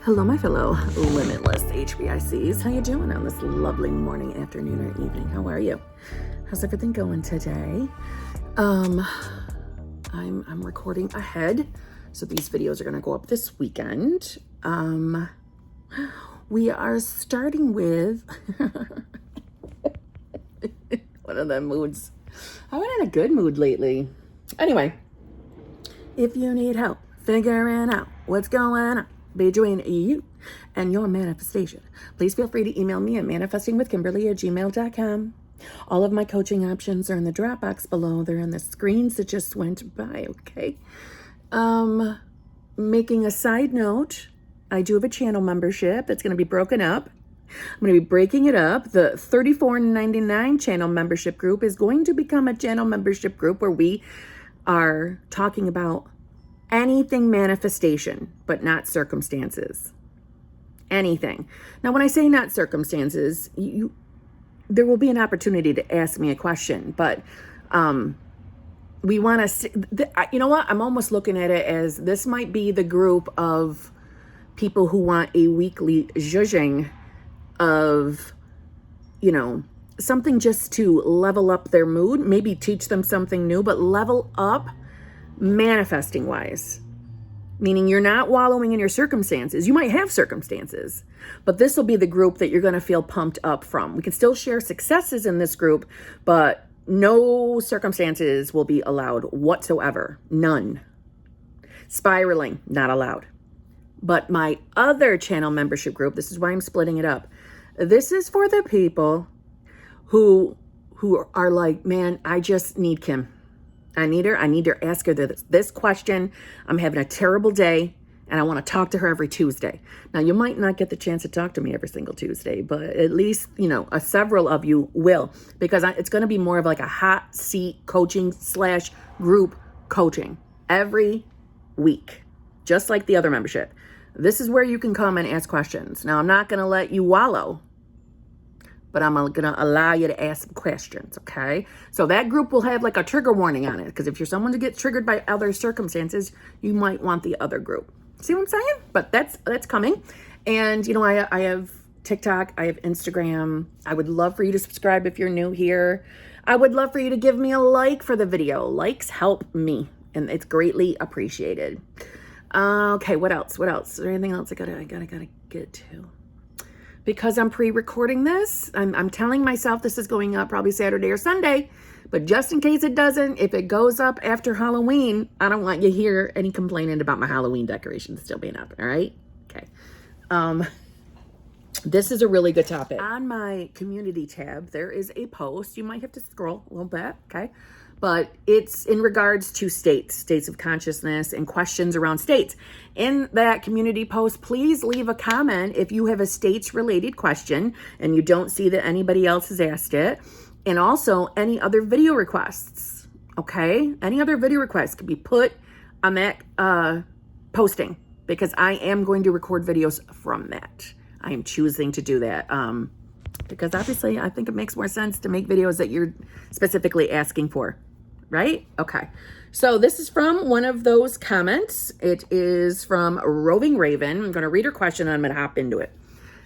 Hello, my fellow limitless HBICs. How you doing on this lovely morning, afternoon, or evening? How are you? How's everything going today? I'm recording ahead, so these videos are going to go up this weekend. We are starting with one of them moods. I've been in a good mood lately. Anyway, if you need help figuring out what's going on between you and your manifestation, please feel free to email me at manifestingwithkimberly@gmail.com. All of my coaching options are in the Dropbox below. They're on the screens that just went by, okay? Making a side note, I do have a channel membership that's going to be broken up. I'm going to be breaking it up. The $34.99 channel membership group is going to become a channel membership group where we are talking about anything manifestation, but not circumstances. Anything. Now, when I say not circumstances, there will be an opportunity to ask me a question, but we want to, you know what? I'm almost looking at it as this might be the group of people who want a weekly zhuzhing of, something just to level up their mood, maybe teach them something new, but level up manifesting wise, meaning you're not wallowing in your circumstances. You might have circumstances, but this will be the group that you're going to feel pumped up from. We can still share successes in this group, but no circumstances will be allowed whatsoever. None. Spiraling, not allowed. But my other channel membership group, this is why I'm splitting it up. This is for the people who are like, man, I just need Kim. I need her. I need to ask her this question. I'm having a terrible day and I want to talk to her every Tuesday. Now, you might not get the chance to talk to me every single Tuesday, but at least, several of you will, because it's going to be more of like a hot seat coaching / group coaching every week, just like the other membership. This is where you can come and ask questions. Now, I'm not going to let you wallow, but I'm going to allow you to ask some questions, okay? So that group will have like a trigger warning on it, because if you're someone who gets triggered by other circumstances, you might want the other group. See what I'm saying? But that's coming. And, I have TikTok, I have Instagram. I would love for you to subscribe if you're new here. I would love for you to give me a like for the video. Likes help me, and it's greatly appreciated. Okay, what else? Is there anything else I gotta get to? Because I'm pre-recording this, I'm telling myself this is going up probably Saturday or Sunday, but just in case it doesn't, if it goes up after Halloween, I don't want you to hear any complaining about my Halloween decorations still being up, all right? Okay. This is a really good topic. On my community tab, there is a post. You might have to scroll a little bit, okay? But it's in regards to states of consciousness and questions around states. In that community post, please leave a comment if you have a states-related question and you don't see that anybody else has asked it. And also any other video requests, okay? Any other video requests can be put on that posting, because I am going to record videos from that. I am choosing to do that. Because obviously I think it makes more sense to make videos that you're specifically asking for. Right? Okay. So this is from one of those comments. It is from Roving Raven. I'm going to read her question and I'm going to hop into it.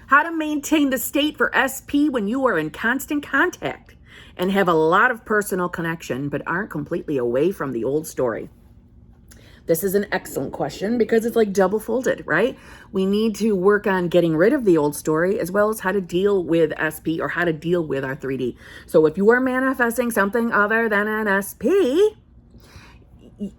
How to maintain the state for SP when you are in constant contact and have a lot of personal connection, but aren't completely away from the old story. This is an excellent question because it's like double folded, right? We need to work on getting rid of the old story as well as how to deal with SP or how to deal with our 3D. So if you are manifesting something other than an SP,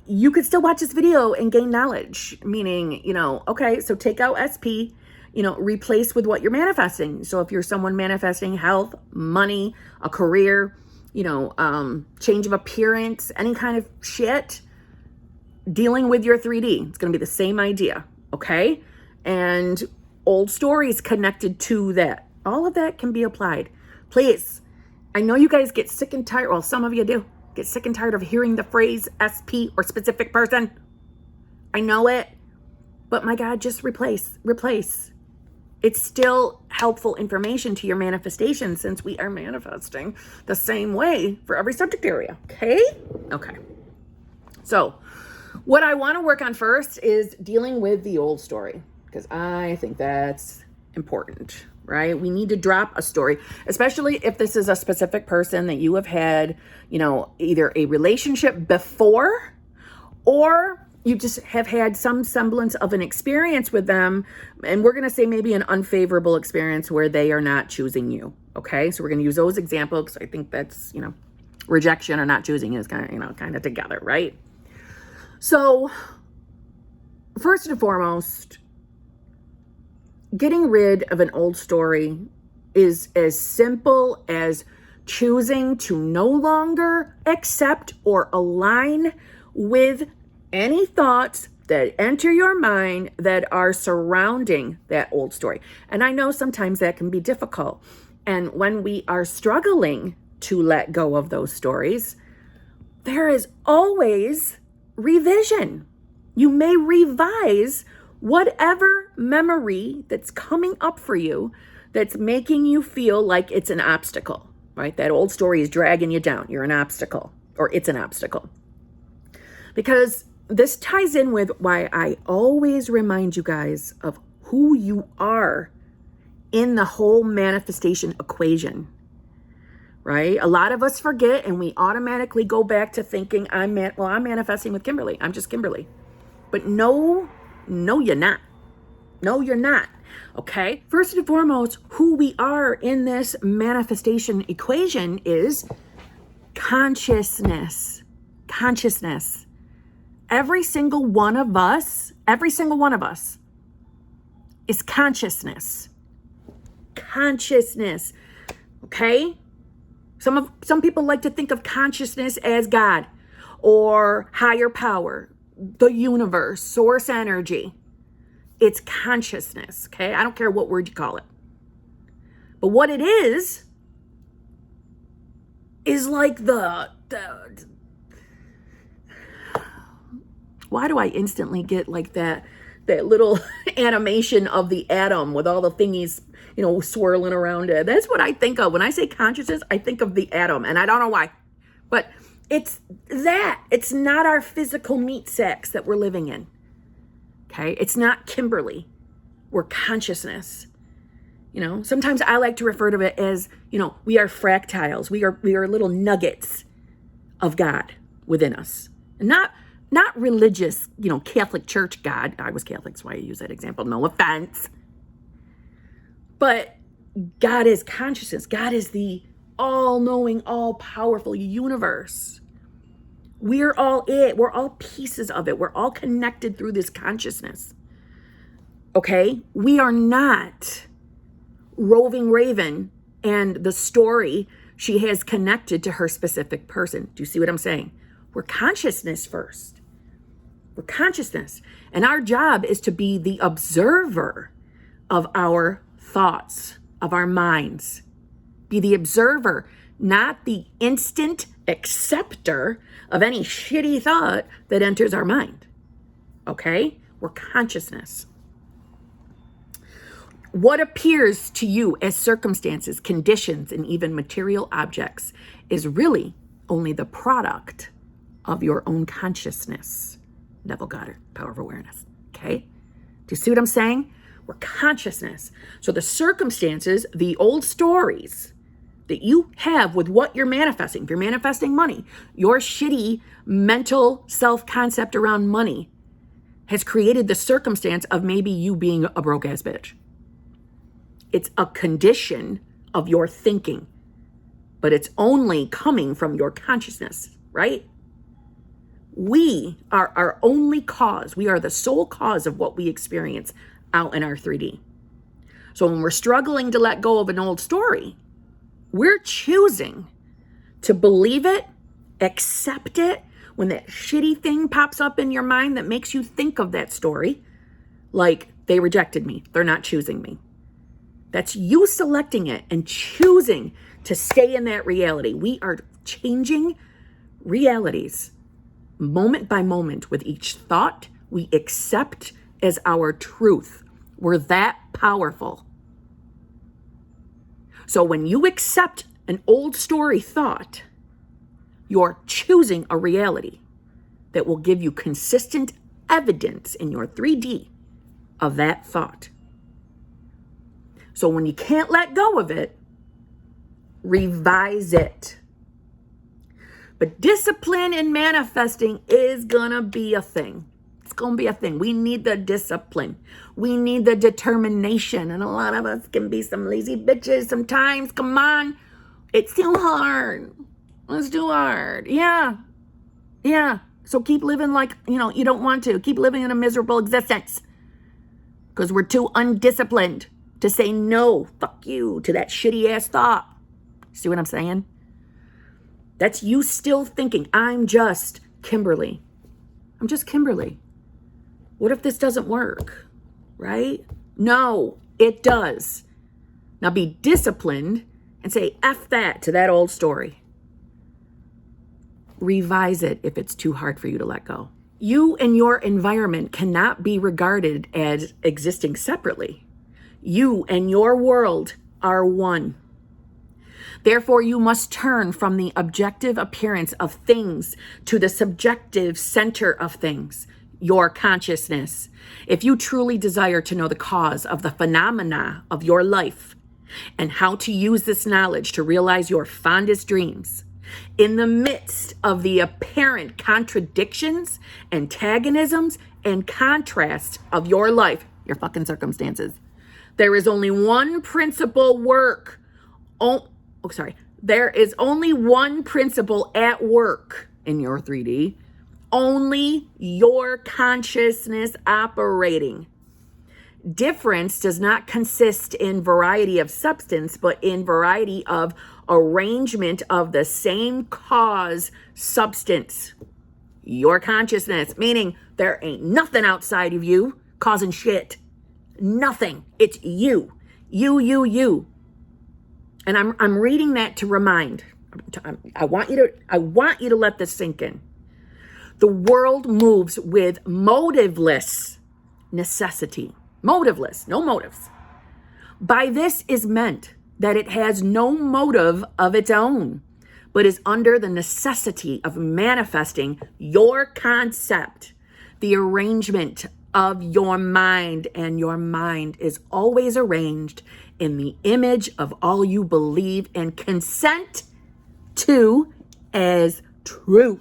you could still watch this video and gain knowledge, meaning, okay, so take out SP, replace with what you're manifesting. So if you're someone manifesting health, money, a career, change of appearance, any kind of shit, dealing with your 3D, it's going to be the same idea, okay? And old stories connected to that. All of that can be applied. Please, I know you guys get sick and tired, well, some of you do, get sick and tired of hearing the phrase SP or specific person. I know it, but my God, just replace. It's still helpful information to your manifestation since we are manifesting the same way for every subject area, okay? Okay. So, what I want to work on first is dealing with the old story, because I think that's important, right? We need to drop a story, especially if this is a specific person that you have had, either a relationship before, or you just have had some semblance of an experience with them. And we're going to say maybe an unfavorable experience where they are not choosing you. Okay. So we're going to use those examples, because I think that's, rejection or not choosing is kind of together, right? So first and foremost, getting rid of an old story is as simple as choosing to no longer accept or align with any thoughts that enter your mind that are surrounding that old story. And I know sometimes that can be difficult. And when we are struggling to let go of those stories, there is always revision. You may revise whatever memory that's coming up for you that's making you feel like it's an obstacle, right? That old story is dragging you down. You're an obstacle, or it's an obstacle. Because this ties in with why I always remind you guys of who you are in the whole manifestation equation, right? A lot of us forget, and we automatically go back to thinking, I'm manifesting with Kimberly. I'm just Kimberly. But no, you're not. No, you're not. Okay? First and foremost, who we are in this manifestation equation is consciousness. Consciousness. Every single one of us is consciousness. Consciousness. Okay? Some people like to think of consciousness as God or higher power, the universe, source energy. It's consciousness, okay? I don't care what word you call it. But what it is like the why do I instantly get like that little animation of the atom with all the thingies, swirling around it? That's what I think of. When I say consciousness, I think of the atom, and I don't know why. But it's that. It's not our physical meat sacks that we're living in. Okay? It's not Kimberly. We're consciousness. Sometimes I like to refer to it as, we are fractals. We are little nuggets of God within us. And not religious, Catholic Church God. I was Catholic, so I use that example. No offense. But God is consciousness. God is the all-knowing, all-powerful universe. We're all it. We're all pieces of it. We're all connected through this consciousness. Okay? We are not roving raven and the story she has connected to her specific person. Do you see what I'm saying? We're consciousness first. We're consciousness. And our job is to be the observer of our thoughts, of our minds. Be the observer, not the instant acceptor of any shitty thought that enters our mind. Okay? We're consciousness. What appears to you as circumstances, conditions, and even material objects is really only the product of your own consciousness. Neville Goddard, Power of Awareness. Okay? Do you see what I'm saying? We're consciousness. So the circumstances, the old stories that you have with what you're manifesting, if you're manifesting money, your shitty mental self-concept around money has created the circumstance of maybe you being a broke-ass bitch. It's a condition of your thinking, but it's only coming from your consciousness, right? We are our only cause. We are the sole cause of what we experience out in our 3D. So when we're struggling to let go of an old story, we're choosing to believe it, accept it. When that shitty thing pops up in your mind that makes you think of that story, like they rejected me, they're not choosing me. That's you selecting it and choosing to stay in that reality. We are changing realities moment by moment with each thought we accept as our truth. We're that powerful. So when you accept an old story thought, you're choosing a reality that will give you consistent evidence in your 3D of that thought. So when you can't let go of it, revise it. But discipline and manifesting is gonna be a thing. It's gonna be a thing. We need the discipline. We need the determination. And a lot of us can be some lazy bitches sometimes. Come on. It's too hard. It's too hard. Yeah. So keep living like, you don't want to. Keep living in a miserable existence. Because we're too undisciplined to say no, fuck you, to that shitty ass thought. See what I'm saying? That's you still thinking, I'm just Kimberly. I'm just Kimberly. What if this doesn't work? Right? No, it does. Now be disciplined and say F that to that old story. Revise it if it's too hard for you to let go. You and your environment cannot be regarded as existing separately. You and your world are one. Therefore, you must turn from the objective appearance of things to the subjective center of things, your consciousness. If you truly desire to know the cause of the phenomena of your life and how to use this knowledge to realize your fondest dreams, in the midst of the apparent contradictions, antagonisms, and contrasts of your life, your fucking circumstances, there is only one principle There is only one principle at work in your 3D. Only your consciousness operating. Difference does not consist in variety of substance, but in variety of arrangement of the same cause substance. Your consciousness, meaning there ain't nothing outside of you causing shit. Nothing. It's you. You. And I'm reading that to remind. I want you to let this sink in. The world moves with motiveless necessity. Motiveless, no motives. By this is meant that it has no motive of its own, but is under the necessity of manifesting your concept, the arrangement of your mind, and your mind is always arranged in the image of all you believe and consent to as true.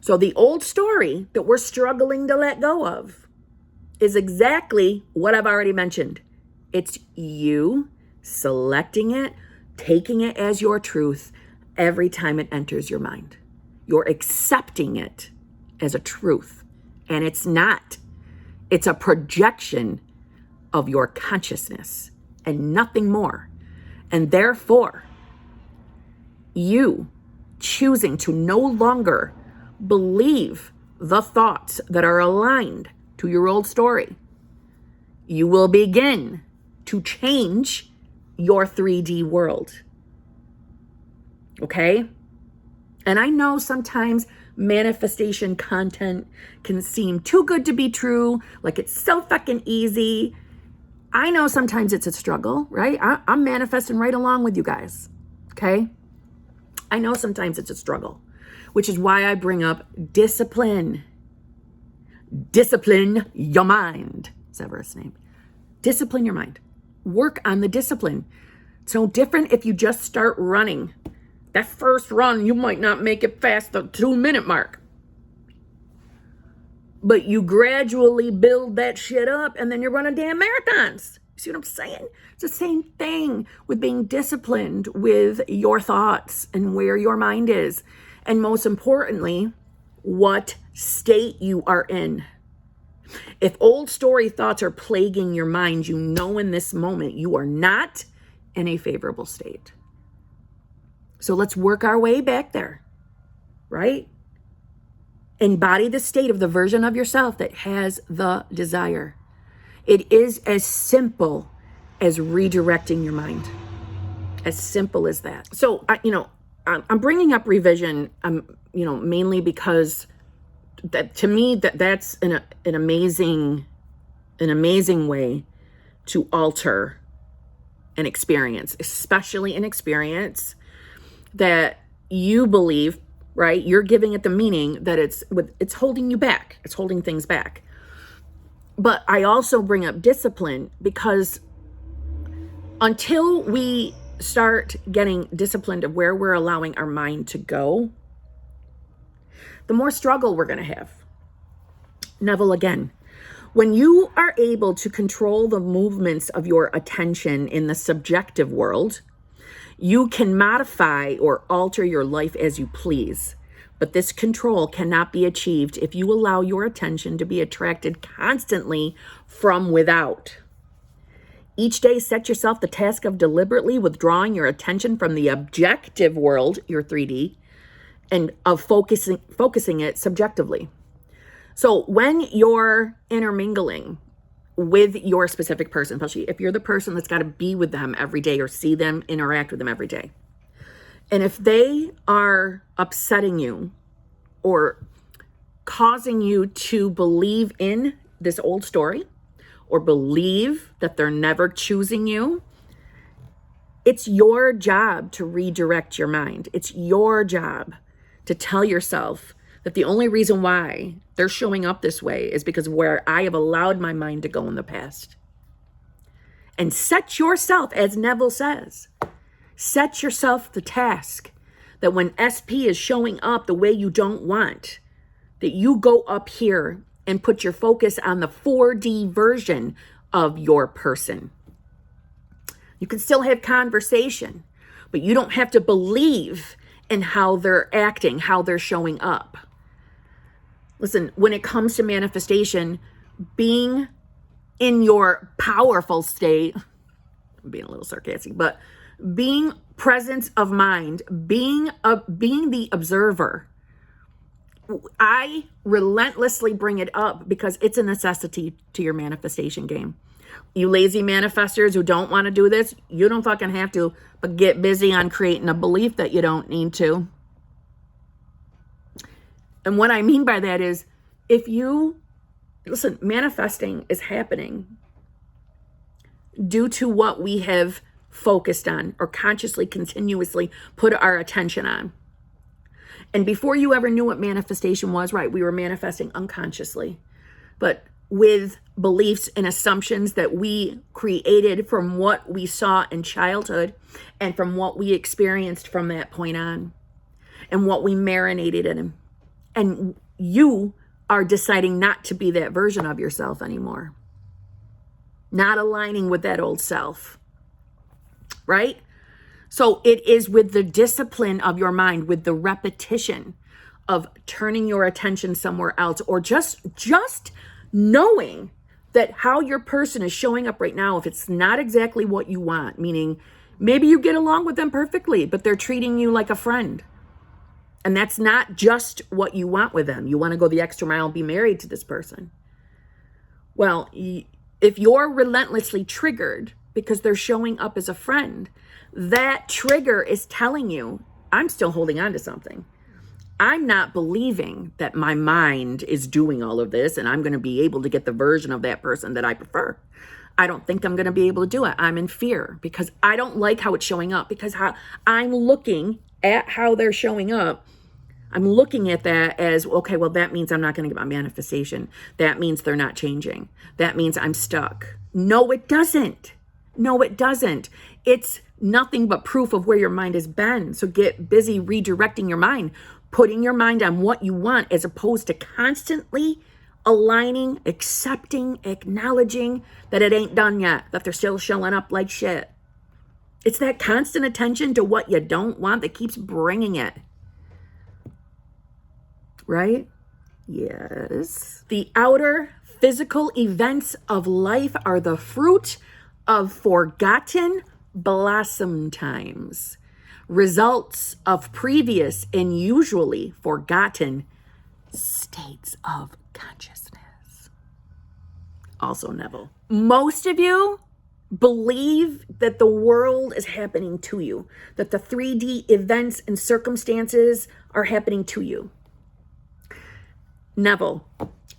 So the old story that we're struggling to let go of is exactly what I've already mentioned. It's you selecting it, taking it as your truth every time it enters your mind. You're accepting it as a truth, and it's not. It's a projection of your consciousness and nothing more. And therefore, you choosing to no longer believe the thoughts that are aligned to your old story, you will begin to change your 3D world. Okay? And I know sometimes manifestation content can seem too good to be true, like it's so fucking easy. I know sometimes it's a struggle, right? I'm manifesting right along with you guys, okay? I know sometimes it's a struggle, which is why I bring up discipline. Discipline your mind. Severus' name. Discipline your mind. Work on the discipline. It's no different if you just start running. That first run, you might not make it past the 2-minute mark. But you gradually build that shit up and then you're running damn marathons. See what I'm saying? It's the same thing with being disciplined with your thoughts and where your mind is. And most importantly, what state you are in. If old story thoughts are plaguing your mind, you know in this moment you are not in a favorable state. So let's work our way back there, right? Embody the state of the version of yourself that has the desire. It is as simple as redirecting your mind. As simple as that. So, I'm bringing up revision, mainly because that to me that's an amazing way to alter an experience, especially an experience that you believe, right? You're giving it the meaning that it's holding you back. It's holding things back. But I also bring up discipline because until we start getting disciplined of where we're allowing our mind to go, the more struggle we're going to have. Neville again. When you are able to control the movements of your attention in the subjective world, you can modify or alter your life as you please. But this control cannot be achieved if you allow your attention to be attracted constantly from without. Each day, set yourself the task of deliberately withdrawing your attention from the objective world, your 3D, and of focusing it subjectively. So when you're intermingling with your specific person, especially if you're the person that's got to be with them every day or see them, interact with them every day, and if they are upsetting you or causing you to believe in this old story or believe that they're never choosing you, it's your job to redirect your mind. It's your job to tell yourself that the only reason why they're showing up this way is because of where I have allowed my mind to go in the past. And set yourself, as Neville says, set yourself the task that when SP is showing up the way you don't want, that you go up here and put your focus on the 4D version of your person. You can still have conversation, but you don't have to believe in how they're acting, how they're showing up. Listen, when it comes to manifestation, being in your powerful state, I'm being a little sarcastic, but being presence of mind, being the observer, I relentlessly bring it up because it's a necessity to your manifestation game. You lazy manifestors who don't want to do this, you don't fucking have to, but get busy on creating a belief that you don't need to. And what I mean by that is, listen, manifesting is happening due to what we have focused on or consciously, continuously put our attention on. And before you ever knew what manifestation was, right, we were manifesting unconsciously, but with beliefs and assumptions that we created from what we saw in childhood and from what we experienced from that point on and what we marinated in. And you are deciding not to be that version of yourself anymore. Not aligning with that old self, right? So it is with the discipline of your mind, with the repetition of turning your attention somewhere else, or just knowing that how your person is showing up right now, if it's not exactly what you want, meaning maybe you get along with them perfectly, but they're treating you like a friend. And that's not just what you want with them. You want to go the extra mile and be married to this person. Well, if you're relentlessly triggered because they're showing up as a friend, that trigger is telling you, I'm still holding on to something. I'm not believing that my mind is doing all of this and I'm going to be able to get the version of that person that I prefer. I don't think I'm going to be able to do it. I'm in fear because I don't like how it's showing up, because I'm looking at how they're showing up. I'm looking at that as, okay, well, that means I'm not going to get my manifestation. That means they're not changing. That means I'm stuck. No, it doesn't. No, it doesn't. It's nothing but proof of where your mind has been. So get busy redirecting your mind, putting your mind on what you want, as opposed to constantly aligning, accepting, acknowledging that it ain't done yet, that they're still showing up like shit. It's that constant attention to what you don't want that keeps bringing it. Right? Yes. The outer physical events of life are the fruit of forgotten blossom times, results of previous and usually forgotten states of consciousness. Also, Neville. Most of you believe that the world is happening to you, that the 3D events and circumstances are happening to you. Neville.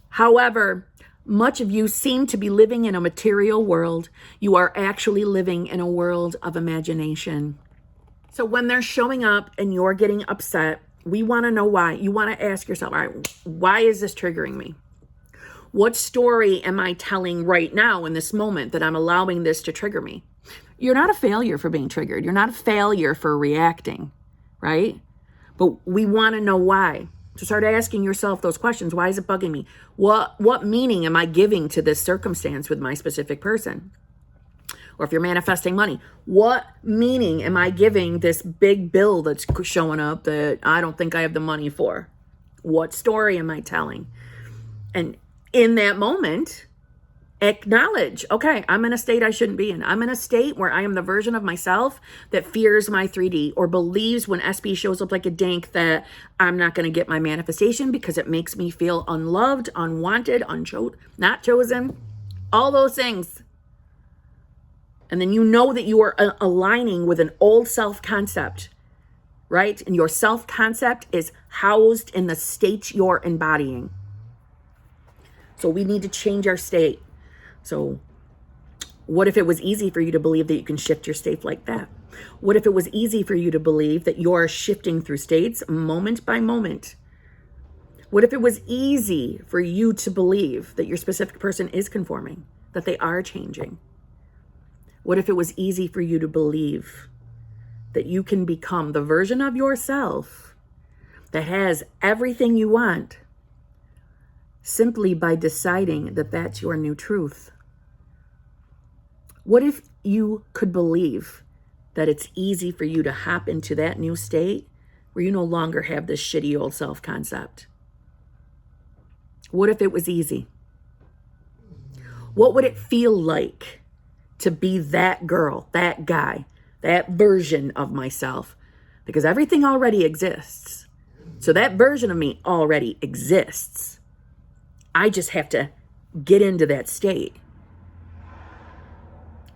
However, much of you seem to be living in a material world. You are actually living in a world of imagination. So when they're showing up and you're getting upset, we want to know why. You want to ask yourself, all right, why is this triggering me? What story am I telling right now in this moment that I'm allowing this to trigger me? You're not a failure for being triggered. You're not a failure for reacting, right? But we want to know why. So start asking yourself those questions. Why is it bugging me? What meaning am I giving to this circumstance with my specific person? Or if you're manifesting money, what meaning am I giving this big bill that's showing up that I don't think I have the money for? What story am I telling? And in that moment, acknowledge, okay, I'm in a state I shouldn't be in. I'm in a state where I am the version of myself that fears my 3D or believes when SB shows up like a dank that I'm not going to get my manifestation because it makes me feel unloved, unwanted, not chosen, all those things. And then you know that you are aligning with an old self-concept, right? And your self-concept is housed in the state you're embodying. So we need to change our state. So what if it was easy for you to believe that you can shift your state like that? What if it was easy for you to believe that you're shifting through states moment by moment? What if it was easy for you to believe that your specific person is conforming, that they are changing? What if it was easy for you to believe that you can become the version of yourself that has everything you want simply by deciding that that's your new truth? What if you could believe that it's easy for you to hop into that new state where you no longer have this shitty old self-concept? What if it was easy? What would it feel like to be that girl, that guy, that version of myself? Because everything already exists. So that version of me already exists. I just have to get into that state.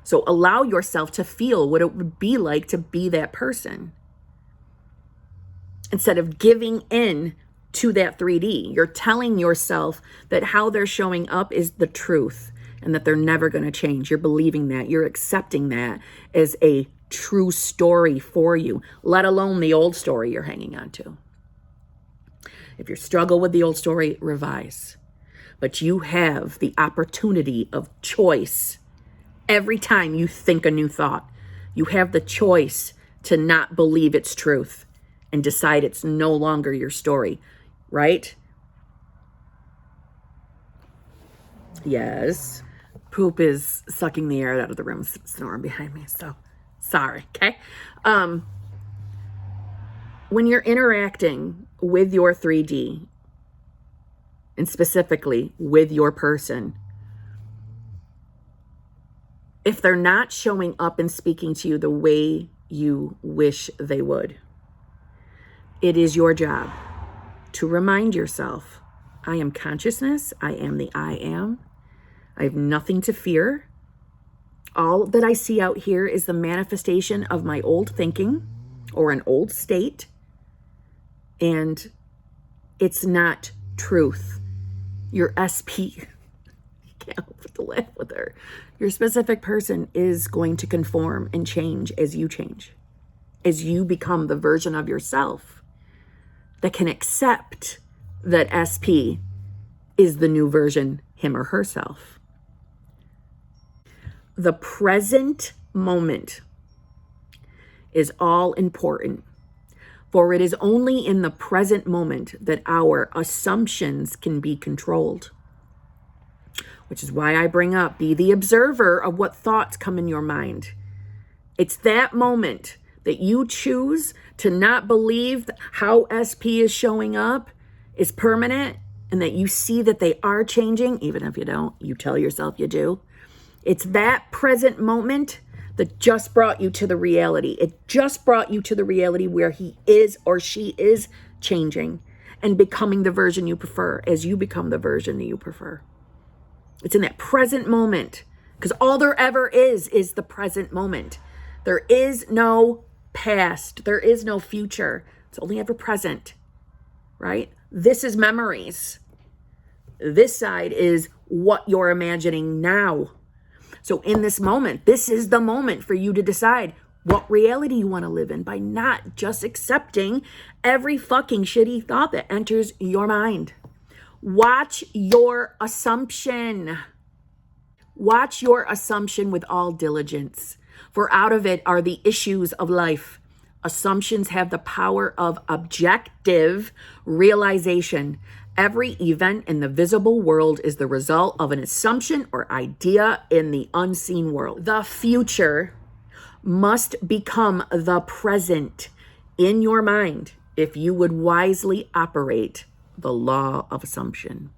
So allow yourself to feel what it would be like to be that person. Instead of giving in to that 3D, you're telling yourself that how they're showing up is the truth and that they're never going to change. You're believing that. You're accepting that as a true story for you, let alone the old story you're hanging on to. If you struggle with the old story, revise. But you have the opportunity of choice every time you think a new thought. You have the choice to not believe it's truth and decide it's no longer your story, right? Yes. Poop is sucking the air out of the room, snoring behind me. So sorry, okay? When you're interacting with your 3D, and specifically with your person, if they're not showing up and speaking to you the way you wish they would, it is your job to remind yourself, I am consciousness, I am the I am. I have nothing to fear. All that I see out here is the manifestation of my old thinking or an old state, and it's not truth. Your SP, you can't help but to laugh with her. Your specific person is going to conform and change as you change, as you become the version of yourself that can accept that SP is the new version, him or herself. The present moment is all important, for it is only in the present moment that our assumptions can be controlled. Which is why I bring up, be the observer of what thoughts come in your mind. It's that moment that you choose to not believe how SP is showing up is permanent and that you see that they are changing, even if you don't, you tell yourself you do. It's that present moment that just brought you to the reality. It just brought you to the reality where he is or she is changing and becoming the version you prefer as you become the version that you prefer. It's in that present moment, because all there ever is the present moment. There is no past. There is no future. It's only ever present, right? This is memories. This side is what you're imagining now. So in this moment, this is the moment for you to decide what reality you want to live in by not just accepting every fucking shitty thought that enters your mind. Watch your assumption. Watch your assumption with all diligence, for out of it are the issues of life. Assumptions have the power of objective realization. Every event in the visible world is the result of an assumption or idea in the unseen world. The future must become the present in your mind if you would wisely operate the law of assumption.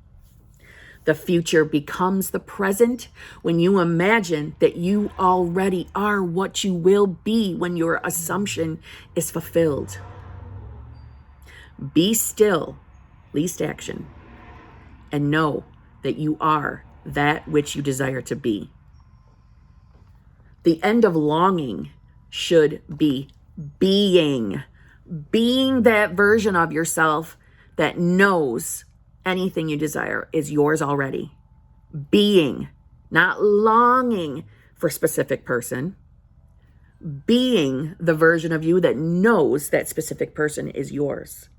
The future becomes the present when you imagine that you already are what you will be when your assumption is fulfilled. Be still, least action, and know that you are that which you desire to be. The end of longing should be being that version of yourself that knows anything you desire is yours already. Being, not longing for a specific person. Being the version of you that knows that specific person is yours.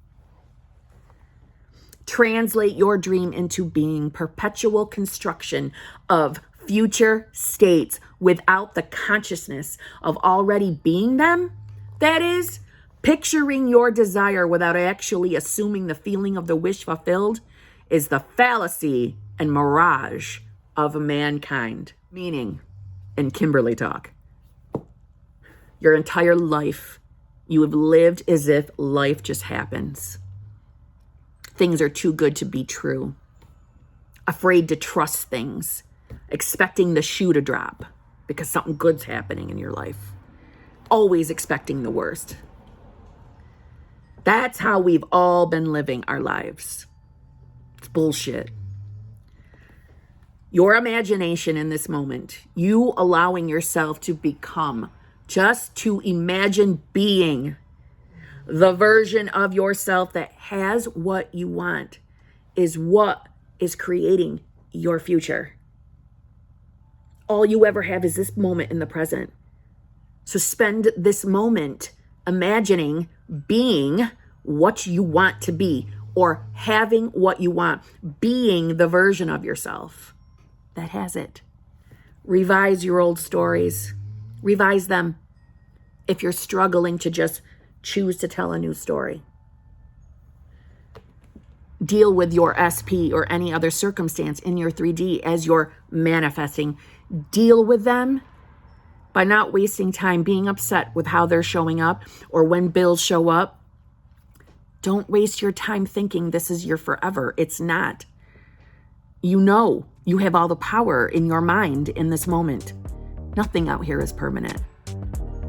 Translate your dream into being. Perpetual construction of future states without the consciousness of already being them. That is, picturing your desire without actually assuming the feeling of the wish fulfilled is the fallacy and mirage of mankind. Meaning, in Kimberly talk, your entire life, you have lived as if life just happens. Things are too good to be true. Afraid to trust things. Expecting the shoe to drop because something good's happening in your life. Always expecting the worst. That's how we've all been living our lives. It's bullshit. Your imagination in this moment, you allowing yourself to become, just to imagine being the version of yourself that has what you want, is what is creating your future. All you ever have is this moment in the present. So spend this moment imagining being what you want to be, or having what you want, being the version of yourself that has it. Revise your old stories. Revise them if you're struggling to just choose to tell a new story. Deal with your SP or any other circumstance in your 3D as you're manifesting. Deal with them by not wasting time being upset with how they're showing up or when bills show up. Don't waste your time thinking this is your forever. It's not. You know you have all the power in your mind in this moment. Nothing out here is permanent.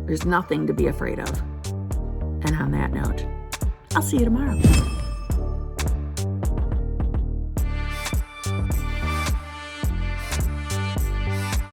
There's nothing to be afraid of. And on that note, I'll see you tomorrow.